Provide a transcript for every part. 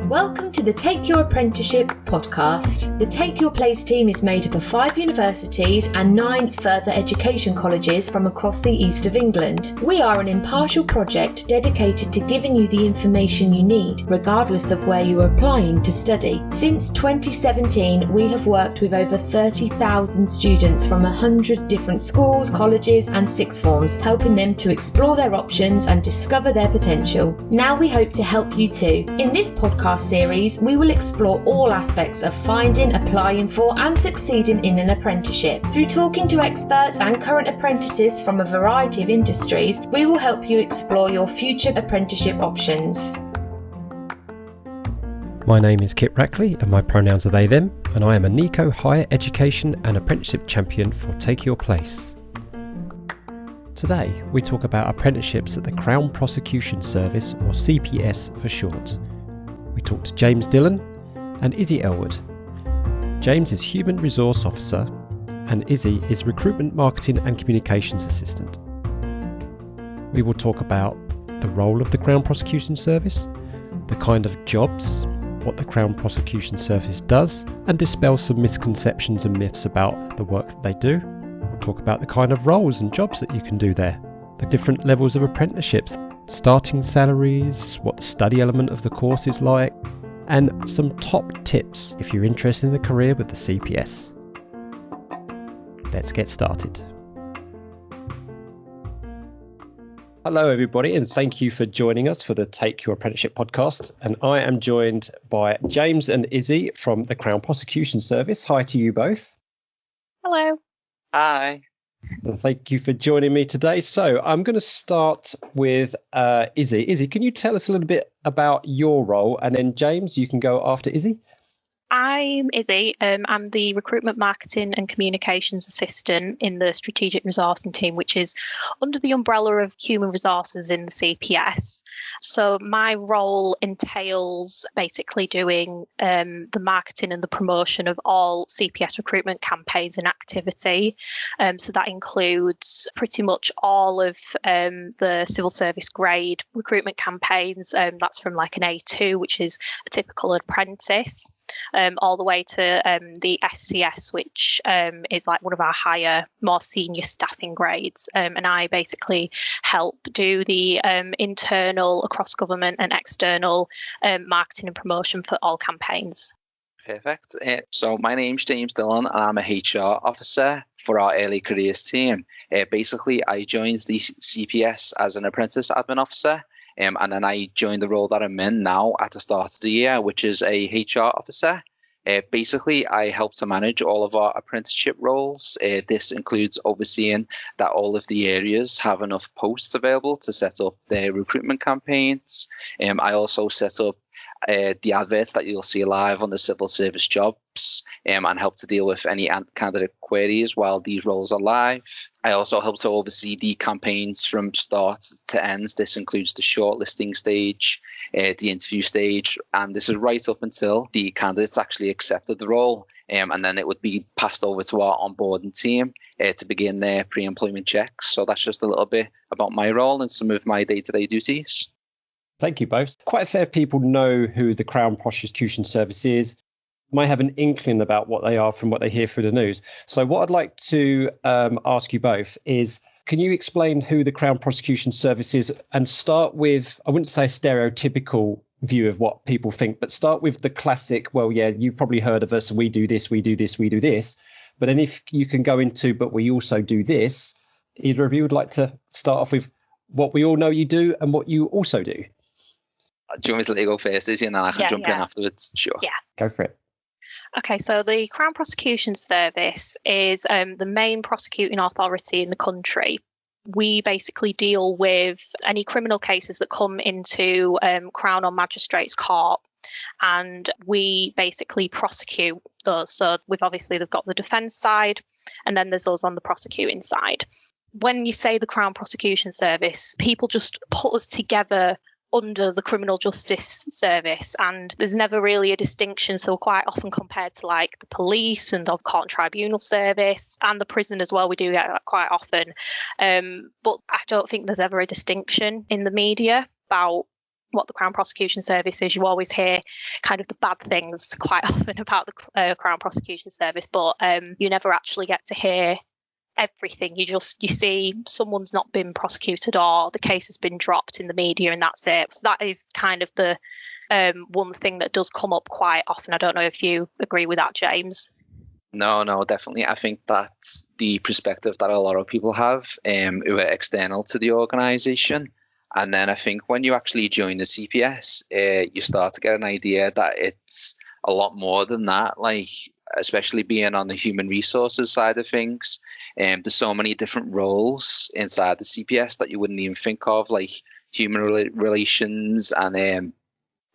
Welcome to the Take Your Apprenticeship podcast. The Take Your Place team is made up of 5 universities and 9 further education colleges from across the east of England. We are an impartial project dedicated to giving you the information you need, regardless of where you are applying to study. Since 2017, we have worked with over 30,000 students from 100 different schools, colleges and sixth forms, helping them to explore their options and discover their potential. Now we hope to help you too. In this podcast series, we will explore all aspects of finding, applying for and succeeding in an apprenticeship. Through talking to experts and current apprentices from a variety of industries, we will help you explore your future apprenticeship options. My name is Kit Rackley and my pronouns are they, them, and I am a NICO Higher Education and Apprenticeship Champion for Take Your Place. Today, we talk about apprenticeships at the Crown Prosecution Service, or CPS for short. We talk to James Dillon and Izzy Ellwood. James is Human Resource Officer and Izzy is Recruitment, Marketing and Communications Assistant. We will talk about the role of the Crown Prosecution Service, the kind of jobs, what the Crown Prosecution Service does, and dispel some misconceptions and myths about the work that they do. We'll talk about the kind of roles and jobs that you can do there, the different levels of apprenticeships, starting salaries, what the study element of the course is like, and some top tips if you're interested in the career with the CPS. Let's get started. Hello everybody, and thank you for joining us for the Take Your Apprenticeship podcast. And I am joined by James and Izzy from the Crown Prosecution Service. Hi to you both. Hello. Hi. Well, thank you for joining me today. So I'm going to start with Izzy. Izzy, can you tell us a little bit about your role? And then James, you can go after Izzy. I'm Izzy. I'm the Recruitment, Marketing and Communications Assistant in the Strategic Resourcing team, which is under the umbrella of Human Resources in the CPS. So my role entails basically doing the marketing and the promotion of all CPS recruitment campaigns and activity. So that includes pretty much all of the civil service grade recruitment campaigns. That's from like an A2, which is a typical apprentice, all the way to the SCS, which is like one of our higher, more senior staffing grades. And I basically help do the internal, across government and external marketing and promotion for all campaigns. Perfect. So my name's James Dillon and I'm a HR officer for our early careers team. Basically, I joined the CPS as an apprentice admin officer. And then I joined the role that I'm in now at the start of the year, which is a HR officer. Basically, I help to manage all of our apprenticeship roles. This includes overseeing that all of the areas have enough posts available to set up their recruitment campaigns. I also set up the adverts that you'll see live on the civil service jobs and help to deal with any candidate queries while these roles are live. I also help to oversee the campaigns from start to end. This includes the shortlisting stage, the interview stage, and this is right up until the candidates actually accepted the role. And then it would be passed over to our onboarding team to begin their pre-employment checks. So that's just a little bit about my role and some of my day-to-day duties. Thank you both. Quite a fair people know who the Crown Prosecution Service is, might have an inkling about what they are from what they hear through the news. So what I'd like to ask you both is, can you explain who the Crown Prosecution Service is and start with, I wouldn't say a stereotypical view of what people think, but start with the classic, well, yeah, you've probably heard of us, we do this, we do this, we do this. But then if you can go into, but we also do this, either of you would like to start off with what we all know you do and what you also do? Do you want me to let you go first, Izzy, and then I can jump in afterwards? Sure. Yeah. Go for it. Okay, so the Crown Prosecution Service is the main prosecuting authority in the country. We basically deal with any criminal cases that come into Crown or Magistrates Court, and we basically prosecute those. So they've got the defence side, and then there's those on the prosecuting side. When you say the Crown Prosecution Service, people just put us together under the Criminal Justice Service, and there's never really a distinction. So quite often compared to like the police and the Court and Tribunal Service and the prison as well, we do get that quite often. But I don't think there's ever a distinction in the media about what the Crown Prosecution Service is. You always hear kind of the bad things quite often about the Crown Prosecution Service, but you never actually get to hear everything. You see someone's not been prosecuted or the case has been dropped in the media, and that's it. So that is kind of the one thing that does come up quite often. I don't know if you agree with that, James. No, definitely. I think that's the perspective that a lot of people have who are external to the organisation. And then I think when you actually join the CPS, you start to get an idea that it's a lot more than that, like especially being on the human resources side of things. There's so many different roles inside the CPS that you wouldn't even think of, like human relations and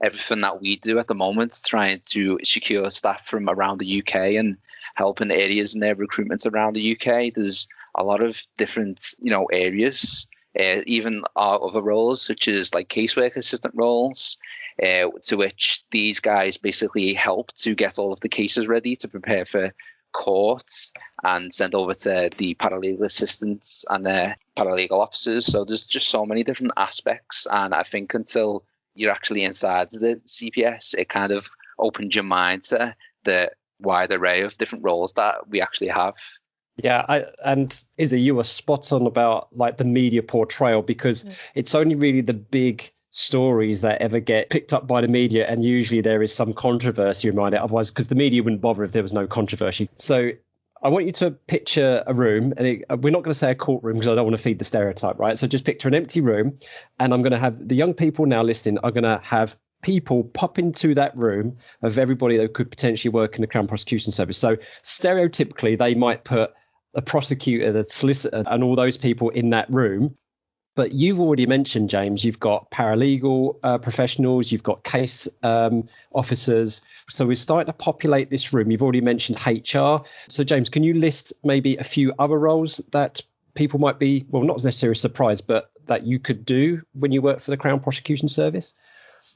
everything that we do at the moment, trying to secure staff from around the UK and helping areas in their recruitment around the UK. There's a lot of different, areas. Even our other roles, such as like casework assistant roles, to which these guys basically help to get all of the cases ready to prepare for courts and send over to the paralegal assistants and their paralegal officers. So there's just so many different aspects, and I think until you're actually inside the CPS, it kind of opens your mind to the wide array of different roles that we actually have. Yeah, and Izzy, you were spot on about like the media portrayal, because it's only really the big stories that ever get picked up by the media, and usually there is some controversy around it. Otherwise, because the media wouldn't bother if there was no controversy. So I want you to picture a room, and we're not going to say a courtroom because I don't want to feed the stereotype, right? So just picture an empty room, and I'm going to have the young people now listening are going to have people pop into that room of everybody that could potentially work in the Crown Prosecution Service. So stereotypically, they might put a prosecutor, the solicitor, and all those people in that room. But you've already mentioned, James, you've got paralegal professionals, you've got case officers. So we're starting to populate this room. You've already mentioned HR. So, James, can you list maybe a few other roles that people might be, well, not necessarily surprised, but that you could do when you work for the Crown Prosecution Service?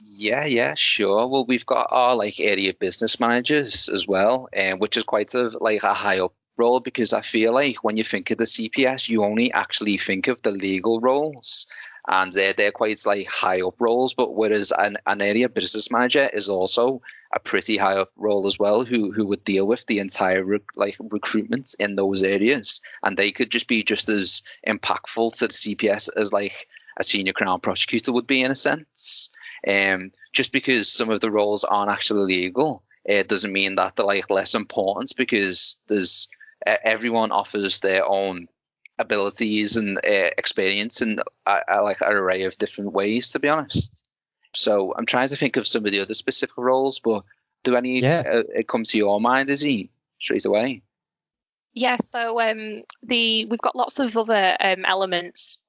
Yeah, sure. Well, we've got our area business managers as well, which is quite a high up role, because I feel like when you think of the CPS, you only actually think of the legal roles, and they're quite high up roles. But whereas an area business manager is also a pretty high up role as well, who would deal with the entire recruitment in those areas, and they could just be just as impactful to the CPS as a senior Crown prosecutor would be, in a sense. Just because some of the roles aren't actually legal, it doesn't mean that they're less important, because there's everyone offers their own abilities and experience in an array of different ways, to be honest. So I'm trying to think of some of the other specific roles, but do any come to your mind, Izzy, straight away? Yeah, so we've got lots of other elements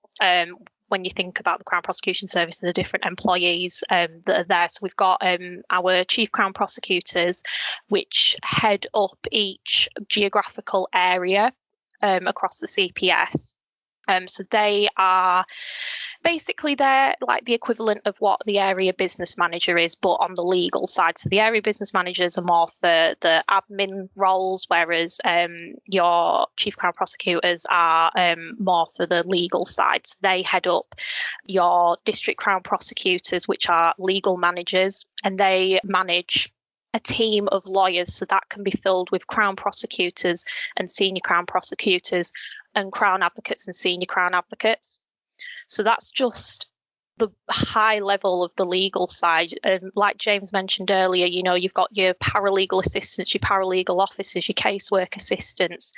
when you think about the Crown Prosecution Service and the different employees that are there. So we've got our Chief Crown Prosecutors, which head up each geographical area across the CPS. So they are basically, they're like the equivalent of what the area business manager is, but on the legal side. So the area business managers are more for the admin roles, whereas your Chief Crown Prosecutors are more for the legal side. So they head up your District Crown Prosecutors, which are legal managers, and they manage a team of lawyers. So that can be filled with Crown Prosecutors and Senior Crown Prosecutors and Crown Advocates and Senior Crown Advocates. So that's just the high level of the legal side. Like James mentioned earlier, you've got your paralegal assistants, your paralegal officers, your casework assistants.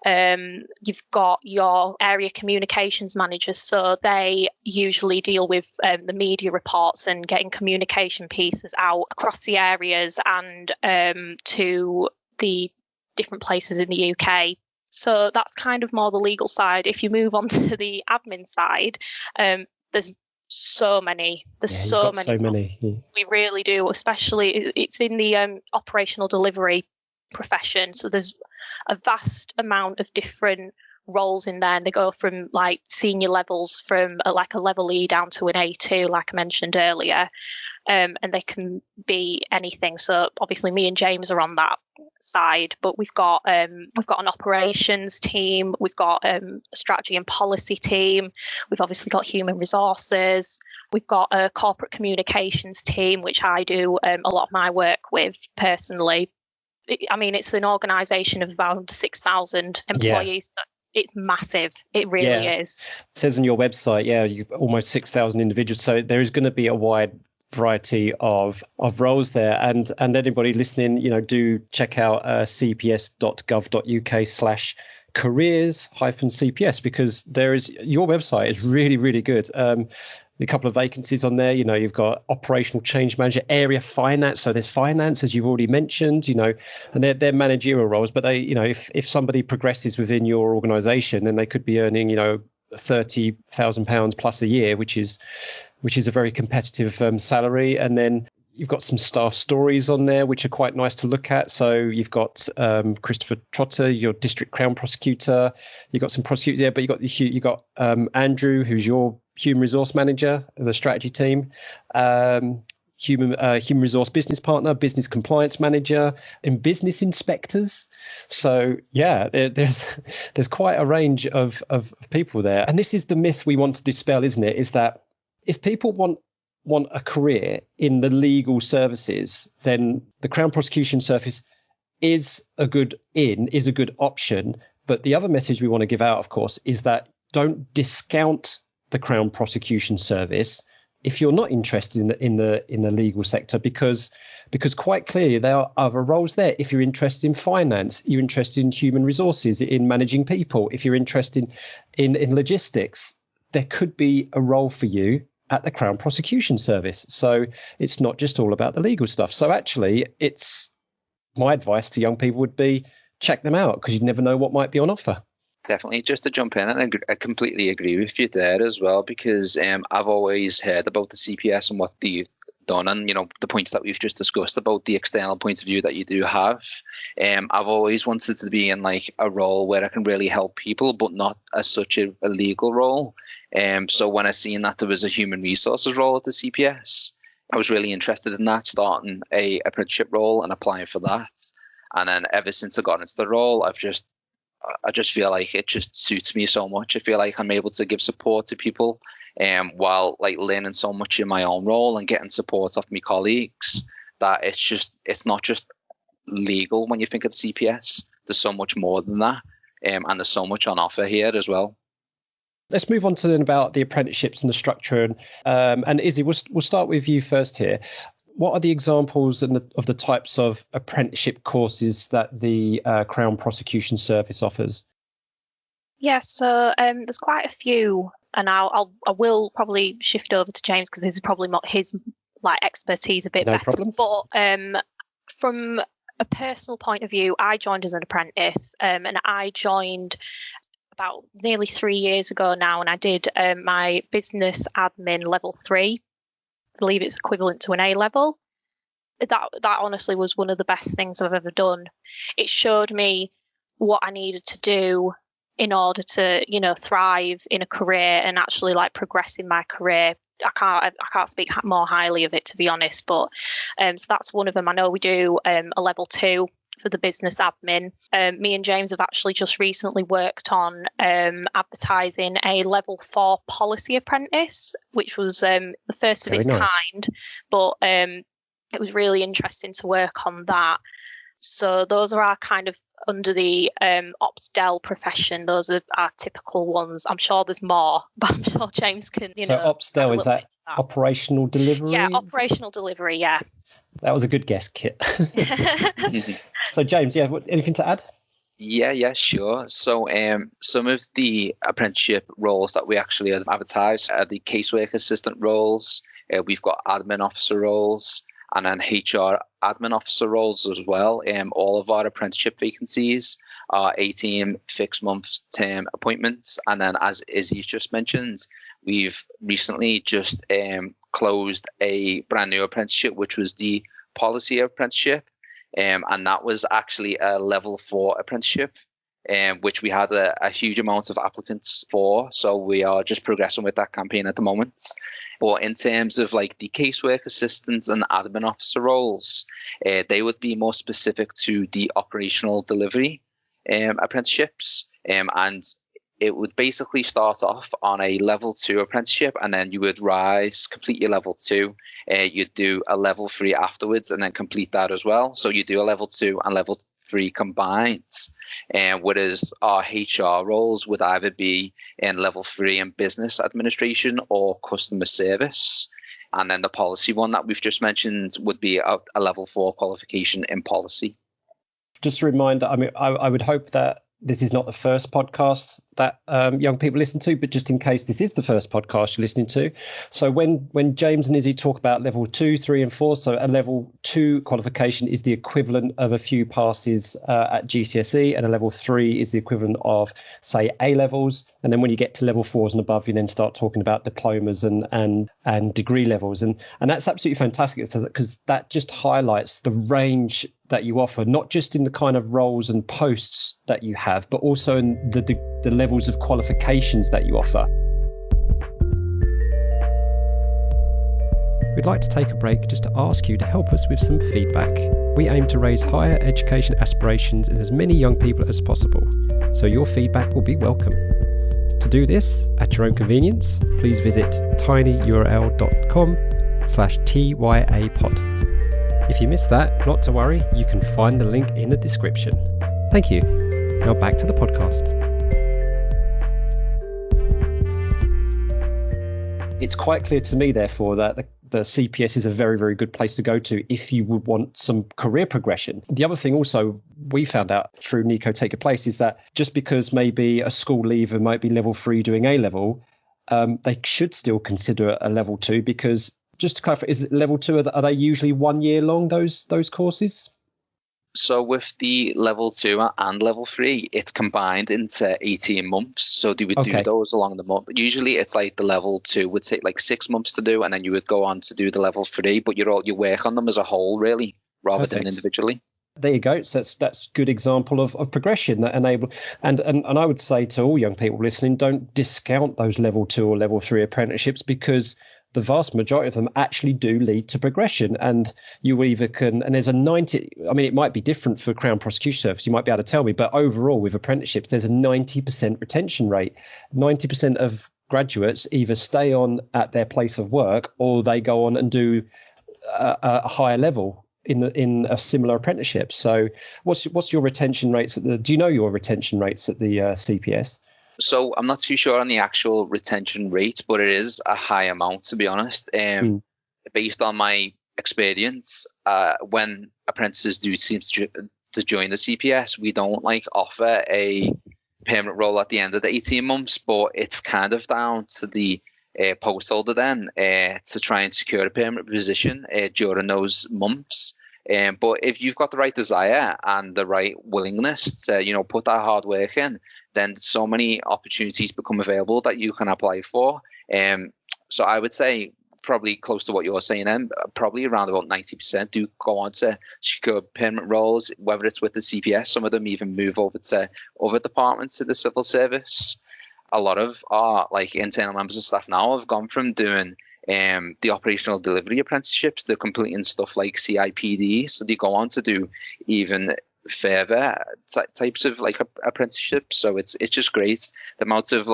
You've got your area communications managers. So they usually deal with the media reports and getting communication pieces out across the areas and to the different places in the UK. So that's kind of more the legal side. If you move on to the admin side, there's so many. There's so many. Yeah. We really do, especially it's in the operational delivery profession. So there's a vast amount of different roles in there, and they go from senior levels from a level E down to an A2, like I mentioned earlier. and they can be anything. So obviously me and James are on that side, but we've got an operations team, we've got a strategy and policy team, we've obviously got human resources, we've got a corporate communications team, which I do a lot of my work with personally. It's an organisation of around 6,000 employees. So it's massive. It really is. It says on your website, you've almost 6,000 individuals. So there is going to be a wide variety of roles there. And anybody listening, do check out cps.gov.uk/careers-CPS, because your website is really, really good. A couple of vacancies on there. You've got operational change manager, area finance. So there's finance, as you've already mentioned, and they're managerial roles. But they, if somebody progresses within your organisation, then they could be earning, £30,000 plus a year, which is a very competitive salary. And then you've got some staff stories on there, which are quite nice to look at. So you've got Christopher Trotter, your district Crown prosecutor. You've got some prosecutors there, but you've got Andrew, who's your human resource manager of the strategy team, human resource business partner, business compliance manager, and business inspectors. So there's quite a range of people there. And this is the myth we want to dispel, isn't it? Is that if people want a career in the legal services, then the Crown Prosecution Service is a good option. But the other message we want to give out, of course, is that don't discount the Crown Prosecution Service if you're not interested in the legal sector, because quite clearly there are other roles there. If you're interested in finance, you're interested in human resources, in managing people, if you're interested in logistics, there could be a role for you at the Crown Prosecution Service. So it's not just all about the legal stuff. So actually, my advice to young people would be check them out, because you never know what might be on offer. Definitely. Just to jump in, and I completely agree with you there as well, because I've always heard about the CPS and what they've done, and the points that we've just discussed about the external point of view that you do have. I've always wanted to be in like a role where I can really help people, but not as such a legal role. So when I seen that there was a human resources role at the CPS, I was really interested in that, starting a apprenticeship role and applying for that. And then ever since I got into the role, I just feel like it just suits me so much. I feel like I'm able to give support to people while like learning so much in my own role and getting support off my colleagues, that it's not just legal when you think of CPS. There's so much more than that, and there's so much on offer here as well. Let's move on to then about the apprenticeships and the structure. And Izzy, we'll start with you first here. What are the examples of the types of apprenticeship courses that the Crown Prosecution Service offers? Yes, so there's quite a few, and I will probably shift over to James, because this is probably not his expertise a bit no better. Problem. But from a personal point of view, I joined as an apprentice, and I joined about nearly 3 years ago now, and I did my business admin level 3. I believe it's equivalent to an A level. That honestly was one of the best things I've ever done. It showed me what I needed to do in order to, thrive in a career and actually progress in my career. I can't speak more highly of it, to be honest, but so that's one of them. I know we do a level 2 for the business admin. Me and James have actually just recently worked on advertising a level 4 policy apprentice, which was the first of its kind, but it was really interesting to work on that. So those are our kind of under the Ops Del profession. Those are our typical ones. I'm sure there's more, but I'm sure James can, So Ops Del, is that operational delivery? Yeah, operational delivery, yeah. That was a good guess, Kit. So James, anything to add? Yeah, sure. So some of the apprenticeship roles that we actually advertise are the casework assistant roles. We've got admin officer roles, and then HR admin officer roles as well. All of our apprenticeship vacancies are 18 fixed month term appointments. And then, as Izzy's just mentioned, we've recently just closed a brand new apprenticeship, which was the policy apprenticeship. And that was actually a level 4 apprenticeship. which we had a huge amount of applicants for. So we are just progressing with that campaign at the moment. But in terms of like the casework assistants and admin officer roles, they would be more specific to the operational delivery apprenticeships. And it would basically start off on a level 2 apprenticeship, and then you would rise, complete your level 2. You'd do a level 3 afterwards, and then complete that as well. So you do a level 2 and level 3 combined. Whereas our HR roles would either be in level 3 in business administration or customer service. And then the policy one that we've just mentioned would be a level 4 qualification in policy. Just a reminder, I mean, I would hope that this is not the first podcast that young people listen to, but just in case this is the first podcast you're listening to. So when James and Izzy talk about level 2, 3 and 4, so a level 2 qualification is the equivalent of a few passes at GCSE, and a level 3 is the equivalent of, say, A levels. And then when you get to level 4s and above, you then start talking about diplomas and degree levels. And that's absolutely fantastic, because that just highlights the range that you offer, not just in the kind of roles and posts that you have, but also in the levels of qualifications that you offer. We'd like to take a break just to ask you to help us with some feedback. We aim to raise higher education aspirations in as many young people as possible, so your feedback will be welcome. To do this at your own convenience, please visit tinyurl.com/tyapod. If you missed that, not to worry, you can find the link in the description. Thank you. Now back to the podcast. It's quite clear to me, therefore, that the CPS is a very, very good place to go to if you would want some career progression. The other thing also we found out through Nico Take Your Place is that just because maybe a school leaver might be level 3 doing A level, they should still consider a level 2, because just to clarify, is it level 2, are they usually 1 year long, those courses? So with the level 2 and level 3, it's combined into 18 months. So they would do those along the month. Usually it's like the level 2 would take like 6 months to do, and then you would go on to do the level 3, but you work on them as a whole, really, rather than individually. There you go. So that's good example of progression that enable. And I would say to all young people listening, don't discount those level 2 or level 3 apprenticeships, because the vast majority of them actually do lead to progression. And you either can, and there's a 90, I mean, it might be different for Crown Prosecution Service, you might be able to tell me, but overall with apprenticeships, there's a 90% retention rate. 90% of graduates either stay on at their place of work, or they go on and do a higher level in a similar apprenticeship. So what's your retention rates do you know your retention rates at the CPS? So I'm not too sure on the actual retention rate, but it is a high amount, to be honest. Based on my experience, when apprentices do seem to join the CPS, we don't offer a permanent role at the end of the 18 months, but it's kind of down to the post holder then to try and secure a permanent position during those months. But if you've got the right desire and the right willingness to, put that hard work in, then so many opportunities become available that you can apply for. So I would say probably close to what you're saying then, probably around about 90% do go on to secure permanent roles, whether it's with the CPS. Some of them even move over to other departments in the civil service. A lot of our internal members of staff now have gone from doing the operational delivery apprenticeships, they're completing stuff like CIPD, so they go on to do even further types of apprenticeships. So it's just great, the amount of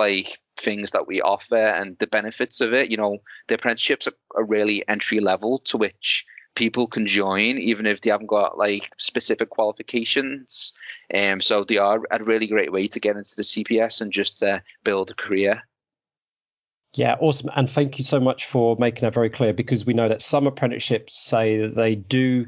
things that we offer and the benefits of it. The apprenticeships are really entry level, to which people can join even if they haven't got specific qualifications. So they are a really great way to get into the CPS and just build a career. Yeah, awesome. And thank you so much for making that very clear, because we know that some apprenticeships say that they do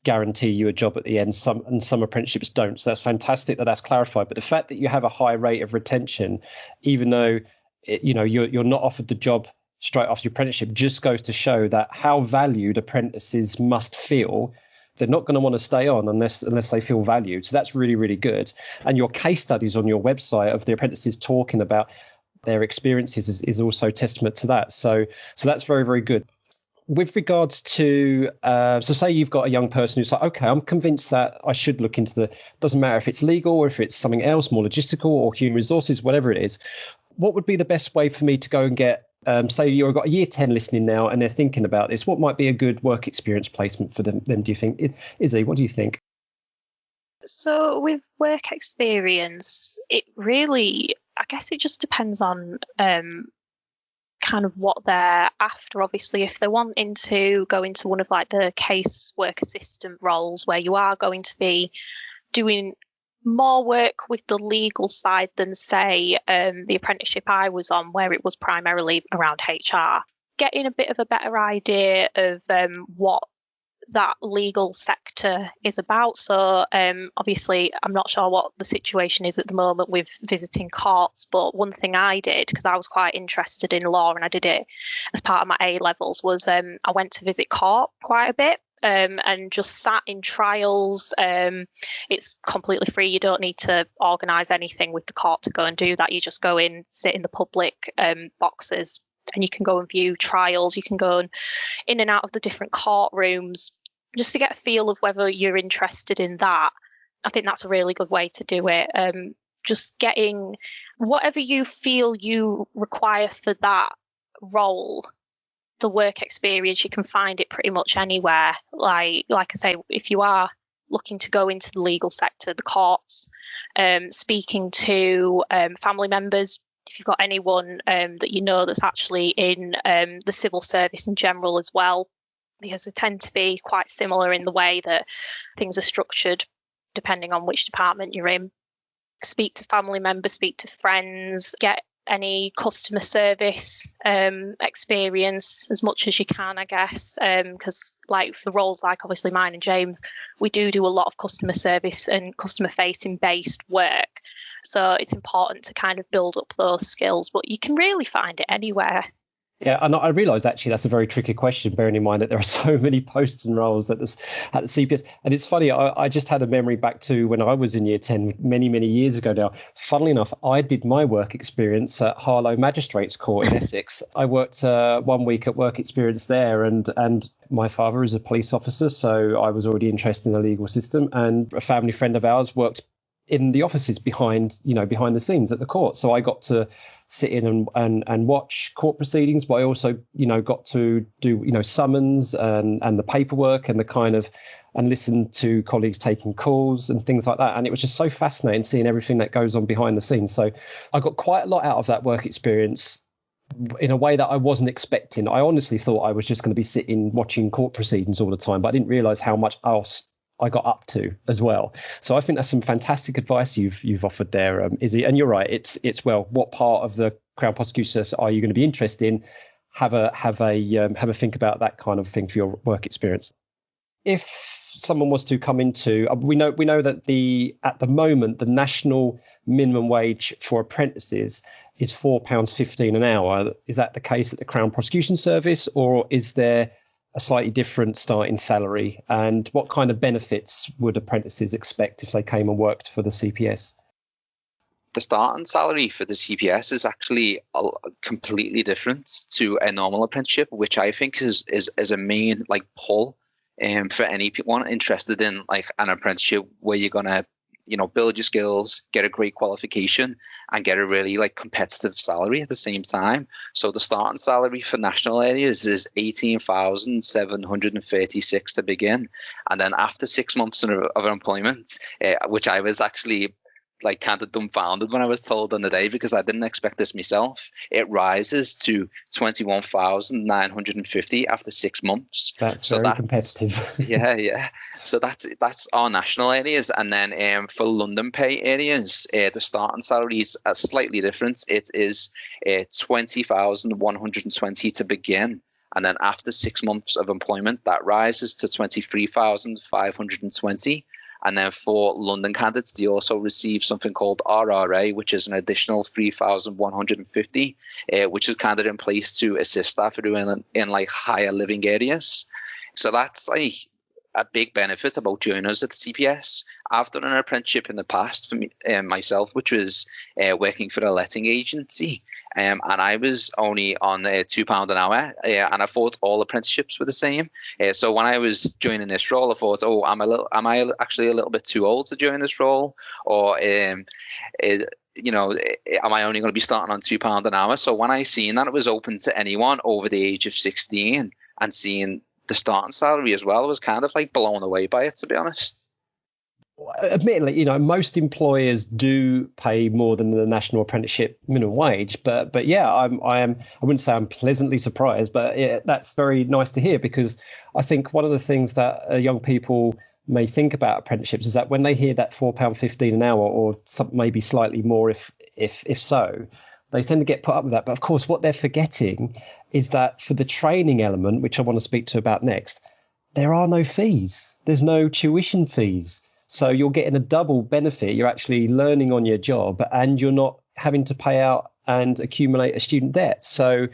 guarantee you a job at the end, some apprenticeships don't. So that's fantastic that that's clarified. But the fact that you have a high rate of retention, even though you're not offered the job straight after your apprenticeship, just goes to show that how valued apprentices must feel. They're not going to want to stay on unless they feel valued. So that's really, really good. And your case studies on your website of the apprentices talking about their experiences is also testament to that. So that's very, very good. with regards to, so say you've got a young person who's like, okay, I'm convinced that I should look into doesn't matter if it's legal or if it's something else, more logistical or human resources, whatever it is. What would be the best way for me to go and get, say you've got a year 10 listening now and they're thinking about this, what might be a good work experience placement for them, do you think? Izzy, what do you think? So with work experience, it really, I guess it just depends on kind of what they're after. Obviously, if they're wanting to go into one of like the casework assistant roles where you are going to be doing more work with the legal side than, say, the apprenticeship I was on, where it was primarily around HR, getting a bit of a better idea of what that legal sector is about. So obviously I'm not sure what the situation is at the moment with visiting courts, but one thing I did, because I was quite interested in law and I did it as part of my A levels, was I went to visit court quite a bit and just sat in trials. It's completely free. You don't need to organise anything with the court to go and do that. You just go in, sit in the public boxes, and you can go and view trials. You can go in and out of the different courtrooms just to get a feel of whether you're interested in that. I think that's a really good way to do it. Just getting whatever you feel you require for that role, the work experience, you can find it pretty much anywhere. Like I say, if you are looking to go into the legal sector, the courts, speaking to family members, if you've got anyone that you know that's actually in the civil service in general as well, because they tend to be quite similar in the way that things are structured depending on which department you're in. Speak to family members, speak to friends, get any customer service experience as much as you can, I guess, because like for roles like obviously mine and James, we do a lot of customer service and customer facing based work. So it's important to kind of build up those skills, but you can really find it anywhere. Yeah, and I realise actually that's a very tricky question, bearing in mind that there are so many posts and roles at the CPS. And it's funny, I just had a memory back to when I was in year 10 many, many years ago now. Funnily enough, I did my work experience at Harlow Magistrates Court in Essex. I worked 1 week at work experience there, and my father is a police officer, so I was already interested in the legal system. And a family friend of ours worked in the offices behind the scenes at the court. So I got to sit in and watch court proceedings, but I also, got to do, summons and the paperwork and the kind of, and listen to colleagues taking calls and things like that. And it was just so fascinating seeing everything that goes on behind the scenes. So I got quite a lot out of that work experience in a way that I wasn't expecting. I honestly thought I was just going to be sitting watching court proceedings all the time, but I didn't realize how much else I got up to as well. So I think that's some fantastic advice you've offered there, Izzy. And you're right. It's well, what part of the Crown Prosecution Service are you going to be interested in? Have a think about that kind of thing for your work experience. If someone was to come into, we know that at the moment the national minimum wage for apprentices is £4.15 an hour. Is that the case at the Crown Prosecution Service, or is there a slightly different starting salary? And what kind of benefits would apprentices expect if they came and worked for the CPS? The starting salary for the CPS is actually completely different to a normal apprenticeship, which I think is a main pull for anyone interested in an apprenticeship where you're gonna build your skills, get a great qualification, and get a really competitive salary at the same time. So the starting salary for national areas is 18,736 to begin, and then after 6 months of employment, which I was actually kind of dumbfounded when I was told on the day, because I didn't expect this myself, it rises to 21,950 after 6 months. That's very competitive. Yeah. So that's our national areas. And then for London pay areas, the starting salary is slightly different. It is 20,120 to begin. And then after 6 months of employment, that rises to 23,520. And then for London candidates, they also receive something called RRA, which is an additional 3,150, which is kind of in place to assist staff who are in higher living areas. So that's a big benefit about joining us at the CPS. I've done an apprenticeship in the past for me, myself, which was working for a letting agency. And I was only on £2 an hour, and I thought all apprenticeships were the same. So when I was joining this role, I thought, oh, am I actually a little bit too old to join this role? Or, am I only going to be starting on £2 an hour? So when I seen that it was open to anyone over the age of 16 and seeing the starting salary as well, I was kind of like blown away by it, to be honest. Admittedly, most employers do pay more than the national apprenticeship minimum wage, but yeah, I wouldn't say I'm pleasantly surprised, but yeah, that's very nice to hear, because I think one of the things that young people may think about apprenticeships is that when they hear that £4.15 an hour, or maybe slightly more if so, they tend to get put up with that. But of course, what they're forgetting is that for the training element, which I want to speak to about next, there are no fees. There's no tuition fees. So you're getting a double benefit. You're actually learning on your job, and you're not having to pay out and accumulate a student debt. So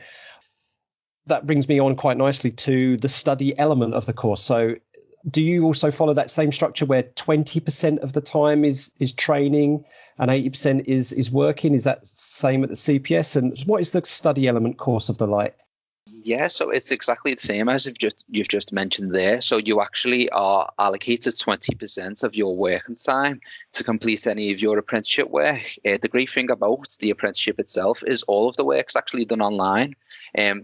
that brings me on quite nicely to the study element of the course. So do you also follow that same structure where 20% of the time is training and 80% is working? Is that same at the CPS? And what is the study element course of the like? Yeah, so it's exactly the same as you've just mentioned there. So you actually are allocated 20% of your working time to complete any of your apprenticeship work. The great thing about the apprenticeship itself is all of the work's actually done online.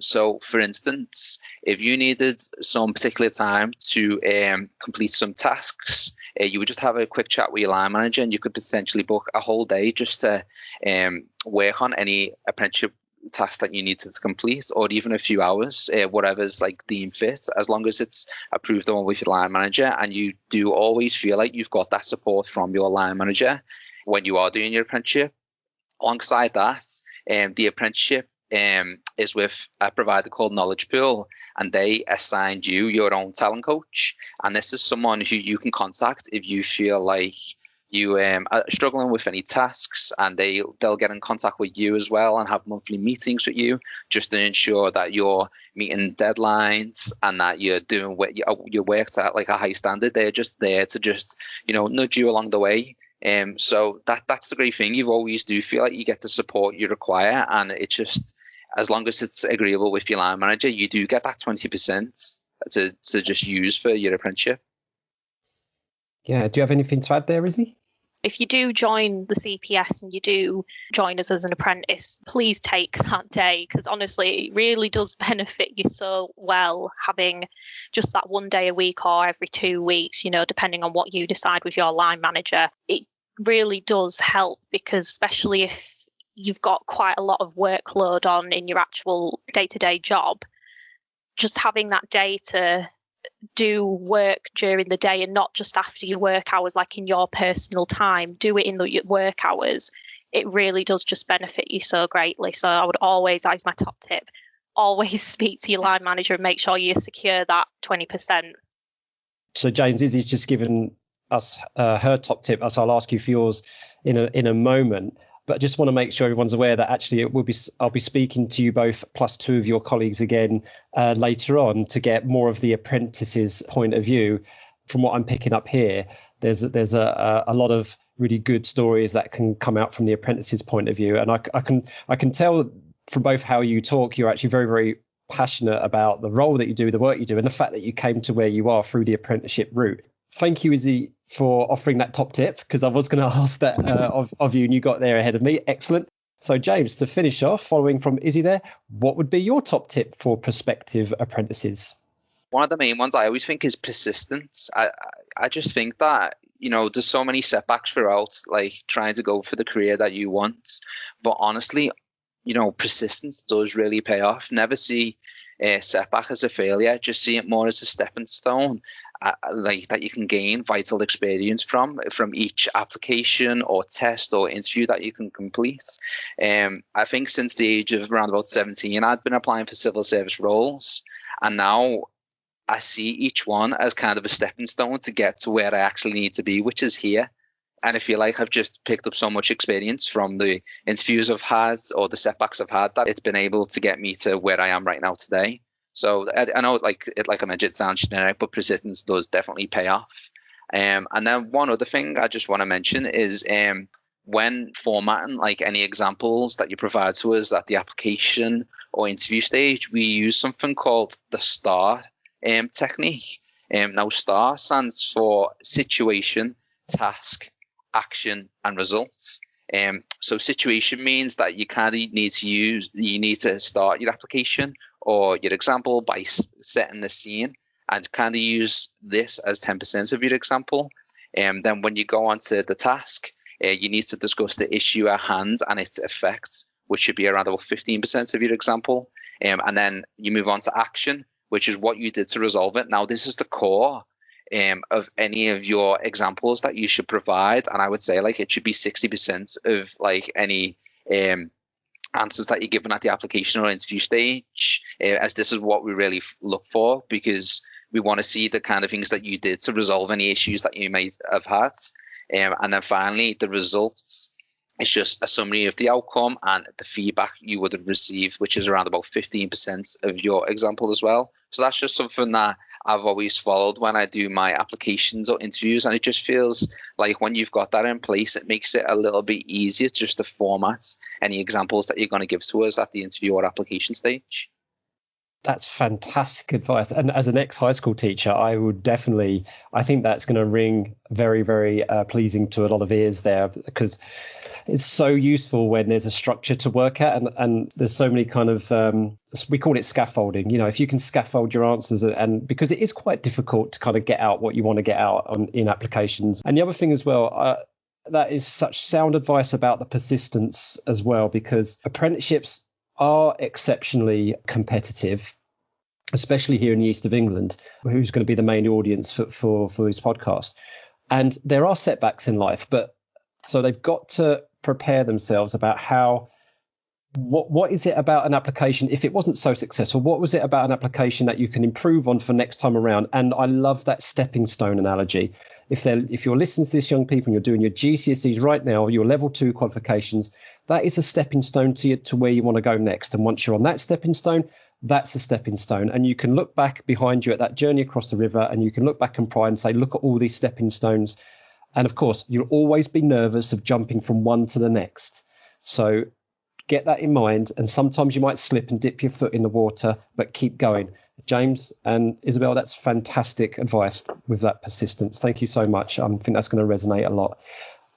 So, for instance, if you needed some particular time to complete some tasks, you would just have a quick chat with your line manager, and you could potentially book a whole day just to work on any apprenticeship task that you needed to complete, or even a few hours, whatever's like deemed fit, as long as it's approved on with your line manager. And you do always feel like you've got that support from your line manager when you are doing your apprenticeship. Alongside that, the apprenticeship is with a provider called Knowledge Pool, and they assigned you your own talent coach. And this is someone who you can contact if you feel like you are struggling with any tasks, and they'll get in contact with you as well and have monthly meetings with you just to ensure that you're meeting deadlines and that you're doing your work at like a high standard. They're just there to just nudge you along the way. So that's the great thing. You always do feel like you get the support you require, and it's just, as long as it's agreeable with your line manager, you do get that 20% to just use for your apprenticeship. Yeah. Do you have anything to add there, Izzy? If you do join the CPS and you do join us as an apprentice, please take that day, because honestly, it really does benefit you so well having just that one day a week or every 2 weeks, depending on what you decide with your line manager. It really does help, because especially if you've got quite a lot of workload on in your actual day-to-day job, just having that day to do work during the day and not just after your work hours, like in your personal time, do it in the work hours. It really does just benefit you so greatly. So I would always, that is my top tip, always speak to your line manager and make sure you secure that 20%. So James, Izzy's just given us her top tip, so I'll ask you for yours in a moment. But I just want to make sure everyone's aware that actually I'll be speaking to you both plus two of your colleagues again later on to get more of the apprentices' point of view. From what I'm picking up here, there's a lot of really good stories that can come out from the apprentices' point of view, and I can tell from both how you talk, you're actually very, very passionate about the role that you do, the work you do, and the fact that you came to where you are through the apprenticeship route. Thank you, Izzy, for offering that top tip, because I was going to ask that of you, and you got there ahead of me. Excellent. So, James, to finish off, following from Izzy there, what would be your top tip for prospective apprentices? One of the main ones I always think is persistence. I just think that, there's so many setbacks throughout, like trying to go for the career that you want. But honestly, persistence does really pay off. Never see a setback as a failure. Just see it more as a stepping stone. Like that you can gain vital experience from each application or test or interview that you can complete. I think since the age of around about 17, I'd been applying for civil service roles, and now I see each one as kind of a stepping stone to get to where I actually need to be, which is here. And I feel like I've just picked up so much experience from the interviews I've had or the setbacks I've had that it's been able to get me to where I am right now today. So I know like I mentioned, it sounds generic, but persistence does definitely pay off. And then one other thing I just want to mention is when formatting like any examples that you provide to us at the application or interview stage, we use something called the STAR technique. Now, STAR stands for situation, task, action, and results. So situation means that you kind of need to start your application or your example by setting the scene and kind of use this as 10% of your example. Then when you go on to the task, you need to discuss the issue at hand and its effects, which should be around about 15% of your example. And then you move on to action, which is what you did to resolve it. Now, this is the core of any of your examples that you should provide. And I would say like it should be 60% of like any answers that you're given at the application or interview stage, as this is what we really look for, because we want to see the kind of things that you did to resolve any issues that you may have had. And then finally, the results is just a summary of the outcome and the feedback you would have received, which is around about 15% of your example as well. So that's just something that I've always followed when I do my applications or interviews. And it just feels like when you've got that in place, it makes it a little bit easier just to format any examples that you're going to give to us at the interview or application stage. That's fantastic advice. And as an ex-high school teacher, I think that's going to ring very, very pleasing to a lot of ears there, because it's so useful when there's a structure to work at, and there's so many kind of, we call it scaffolding. You know, if you can scaffold your answers, and because it is quite difficult to kind of get out what you want to get out in applications. And the other thing as well, that is such sound advice about the persistence as well, because apprenticeships are exceptionally competitive, especially here in the east of England, who's going to be the main audience for this podcast. And there are setbacks in life, but so they've got to prepare themselves about what is it about an application, if it wasn't so successful, what was it about an application that you can improve on for next time around? And I love that stepping stone analogy. If you're listening to this, young people, and you're doing your GCSEs right now, your level 2 qualifications, that is a stepping stone to where you want to go next. And once you're on that stepping stone, that's a stepping stone. And you can look back behind you at that journey across the river, and you can look back and pride and say, look at all these stepping stones. And of course, you'll always be nervous of jumping from one to the next. So get that in mind. And sometimes you might slip and dip your foot in the water, but keep going. James and Isabel, that's fantastic advice with that persistence. Thank you so much. I think that's going to resonate a lot.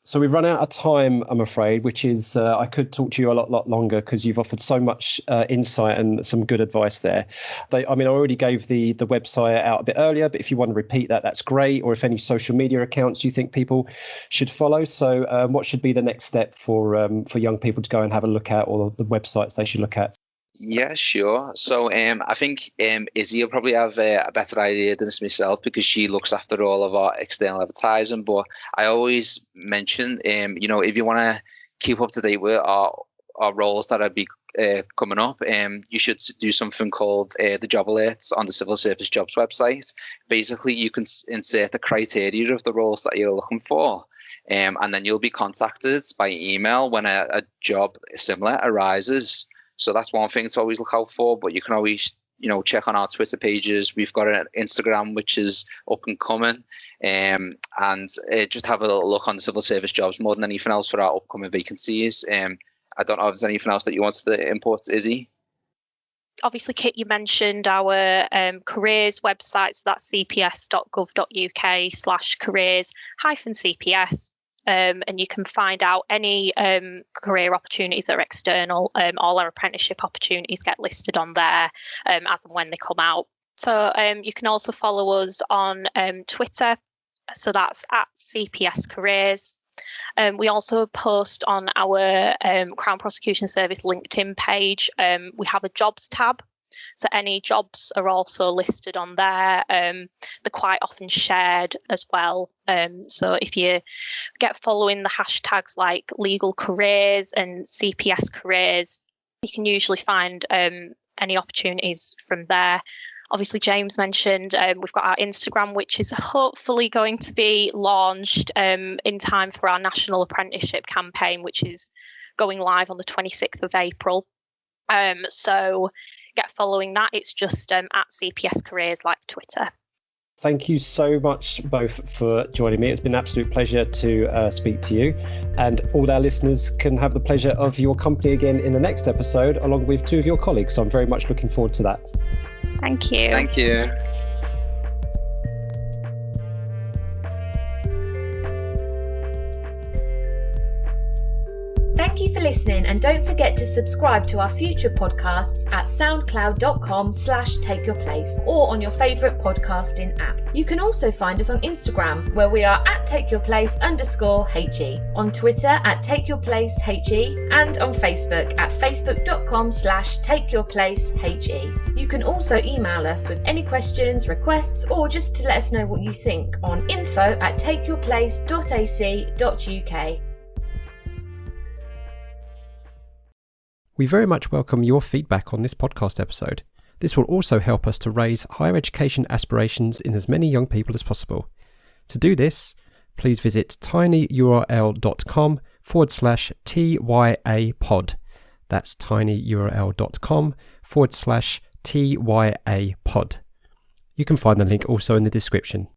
So we've run out of time, I'm afraid, which is I could talk to you a lot longer, because you've offered so much insight and some good advice there. I already gave the website out a bit earlier, but if you want to repeat that, that's great. Or if any social media accounts you think people should follow. So what should be the next step for young people to go and have a look at, or the websites they should look at? Yeah, sure. So I think Izzy will probably have a better idea than myself, because she looks after all of our external advertising. But I always mention, if you want to keep up to date with our roles that are coming up, you should do something called the job alerts on the Civil Service Jobs website. Basically, you can insert the criteria of the roles that you're looking for. And then you'll be contacted by email when a job similar arises. So that's one thing to always look out for, but you can always, check on our Twitter pages. We've got an Instagram, which is up and coming, and just have a little look on the Civil Service Jobs more than anything else for our upcoming vacancies. I don't know if there's anything else that you wanted to import, Izzy. Obviously, Kit, you mentioned our careers website, so that's cps.gov.uk/careers-CPS. And you can find out any career opportunities that are external. All our apprenticeship opportunities get listed on there as and when they come out. So you can also follow us on Twitter. So that's at CPS Careers. We also post on our Crown Prosecution Service LinkedIn page. We have a jobs tab. So any jobs are also listed on there. They're quite often shared as well. So if you get following the hashtags like legal careers and CPS careers, you can usually find any opportunities from there. Obviously, James mentioned we've got our Instagram, which is hopefully going to be launched in time for our National Apprenticeship campaign, which is going live on the 26th of April. So get following that, it's just at CPS Careers, like Twitter. Thank you so much both for joining me. It's been an absolute pleasure to speak to you, and all our listeners can have the pleasure of your company again in the next episode along with two of your colleagues. So I'm very much looking forward to that. Thank you. Thank you. Thank you for listening, and don't forget to subscribe to our future podcasts at soundcloud.com/takeyourplace or on your favourite podcasting app. You can also find us on Instagram, where we are at takeyourplace_HE, on Twitter at takeyourplaceHE, and on Facebook at facebook.com/takeyourplaceHE. You can also email us with any questions, requests, or just to let us know what you think on info@takeyourplace.ac.uk. We very much welcome your feedback on this podcast episode. This will also help us to raise higher education aspirations in as many young people as possible. To do this, please visit tinyurl.com/TYA-pod. That's tinyurl.com/TYA-pod. You can find the link also in the description.